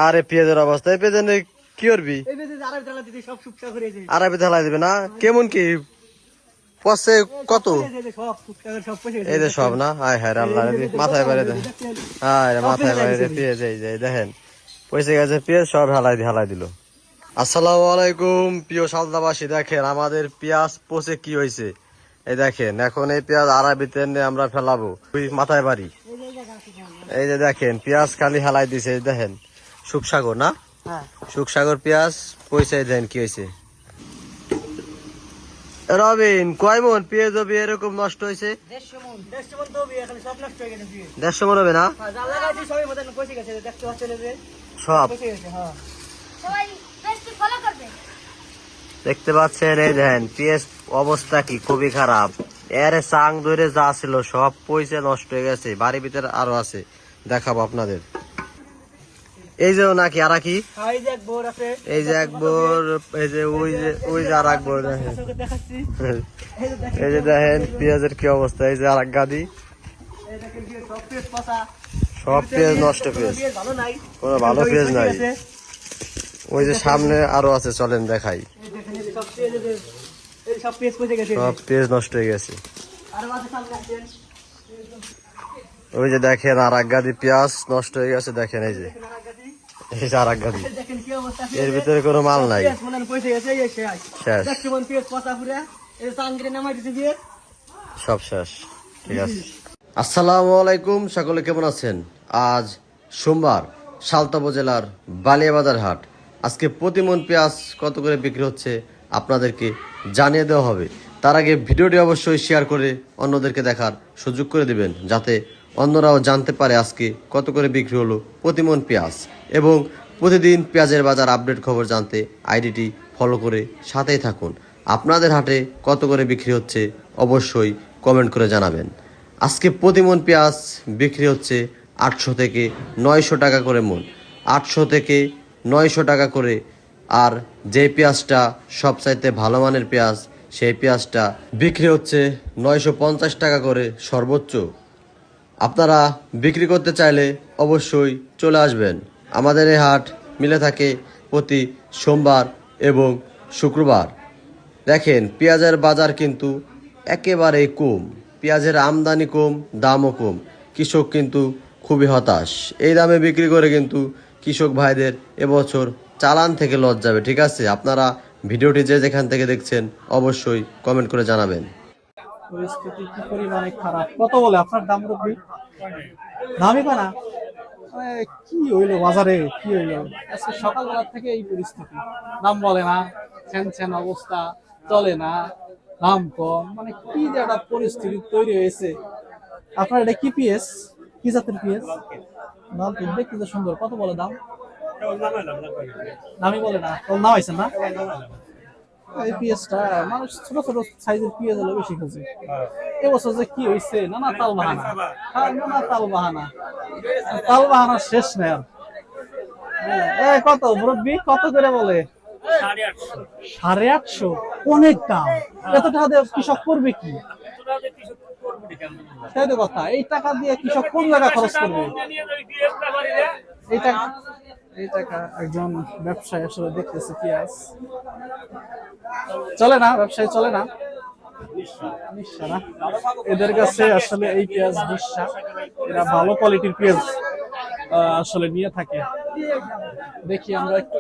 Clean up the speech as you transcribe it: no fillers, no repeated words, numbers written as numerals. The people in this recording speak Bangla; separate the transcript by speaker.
Speaker 1: আরে পেঁয়াজের অবস্থা, এই পেঁয়াজ কি করবি? আড়াই ঢালাই দিবে না? কেমন কি পচে কত? এই যে সব না, হায় হায় আল্লাহ, মাথায় বাইরে দেন, হায় মাথায় বাইরে পেঁয়াজ, এই যে দেখেন পয়সা গেছে পেঁয়াজ, সব ঢালাই দিল। আসসালামু আলাইকুম প্রিয় সালদাবাসী, দেখেন আমাদের পেঁয়াজ পচে কি হয়েছে। এই দেখেন এখন এই পেঁয়াজ আড়াইতে আমরা ফেলাবো মাথায় বাড়ি। এই যে দেখেন পেঁয়াজ খালি হালাই দিছে, দেখেন সুখসাগর না, সুখসাগর পেঁয়াজ পয়সা দেন কি হয়েছে। রবিন কয় মন পেঁয়াজ হবে এরকম নষ্ট হয়েছে? 150 মন হবে না সব? দেখতে পাচ্ছেন এই দেখেন পেঁয়াজ অবস্থা কি খুবই খারাপ। এর চাং ধরে যা ছিল সব পয়সা নষ্ট হয়ে গেছে, বাড়ির ভিতরে আরো আছে, দেখাবো আপনাদের। এই যে নাকি আর কি, এই যে এক বোর, এই যে ওই যে আর এক বোর, এই যে দেখেন পেঁয়াজের কি অবস্থা। এই যে আর এক গাদি, সব পেঁয়াজ নষ্ট, পেঁয়াজ কোনো ভালো পেঁয়াজ নাই। ওই যে সামনে আরো আছে, চলেন দেখাই। সব পেঁয়াজ নষ্ট হয়ে গেছে। ওই যে দেখেন আর এক গাদি পেঁয়াজ নষ্ট হয়ে গেছে, দেখেন এই যে আর এক গাদি, এর ভিতরে কোনো মাল নাই, শেষ, সব শেষ। ঠিক আছে, আসসালামু আলাইকুম, সকলে কেমন আছেন? আজ সোমবার, সালতা উপজেলার বালিয়াবাজার হাট। আজকে প্রতি মন পেঁয়াজ কত করে বিক্রি হচ্ছে আপনাদেরকে জানিয়ে দেওয়া হবে। তার আগে ভিডিওটি অবশ্যই শেয়ার করে অন্যদেরকে দেখার সুযোগ করে দিবেন, যাতে অন্যরাও জানতে পারে আজকে কত করে বিক্রি হলো প্রতি মন পেঁয়াজ। এবং প্রতিদিন পেঁয়াজের বাজার আপডেট খবর জানতে আইডিটি ফলো করে সাথেই থাকুন। আপনাদের হাটে কত করে বিক্রি হচ্ছে অবশ্যই কমেন্ট করে জানাবেন। আজকে প্রতি মন পেঁয়াজ বিক্রি হচ্ছে 800 থেকে 900 টাকা করে মন, 800 থেকে 900 টাকা করে। আর যে পেঁয়াজটা সবচাইতে ভালো মানের পেঁয়াজ, সেই পেঁয়াজটা বিক্রি হচ্ছে 950 টাকা করে সর্বোচ্চ। আপনারা বিক্রি করতে চাইলে অবশ্যই চলে আসবেন। আমাদের এই হাট মিলে থাকে প্রতি সোমবার এবং শুক্রবার। দেখেন পেঁয়াজের বাজার কিন্তু একেবারেই কম, পেঁয়াজের আমদানি কম, দামও কম। কৃষক কিন্তু খুবই হতাশ। এই দামে বিক্রি করে কিন্তু কৃষক ভাইদের এবছর চালান থেকে লস যাবে। ঠিক আছে, আপনারা ভিডিওটি যে যেখান থেকে দেখছেন অবশ্যই কমেন্ট করে জানাবেন।
Speaker 2: পরিস্থিতি কি পরিমাণে খারাপ, কত বলে আপনার দাম রবি? দামই পায় না, কি হইলো বাজারে, কি হইলো আজকে সকালবেলা থেকে এই পরিস্থিতি, দাম বলে না, ছেন অবস্থা, চলে না, দাম কম, মানে কি যে একটা পরিস্থিতি তৈরি হয়েছে। আপনার এটা কি পিএস, কি জাতের পিএস? দাম দেখতে তো সুন্দর, কত বলে দাম? দামই বলে না, নাম হয়েছে না এই পিএসটা। মানুষ ছোট ছোট সাইজের পিএস হলো বেশি খুঁজে। এবছর যে কি হয়েছে, নানা তাল বাহানা শেষ নেই আর। কত মুরব্বী, কত করে বলে? 850। অনেক দাম, এত টাকা দিয়ে কৃষক করবে কি? সেই তো কথা, এই টাকা দিয়ে কৃষক কোন জায়গায় খরচ করবে? এই টাকা একজন ব্যবসায়ী আসলে দেখতেছে পেঁয়াজ চলে না, ব্যবসায়ী চলে না, নিঃস্ব না, এদের কাছে আসলে এই পেঁয়াজ নিঃস্ব। এরা ভালো কোয়ালিটির পেঁয়াজ আসলে নিয়ে থাকে। দেখি আমরা একটু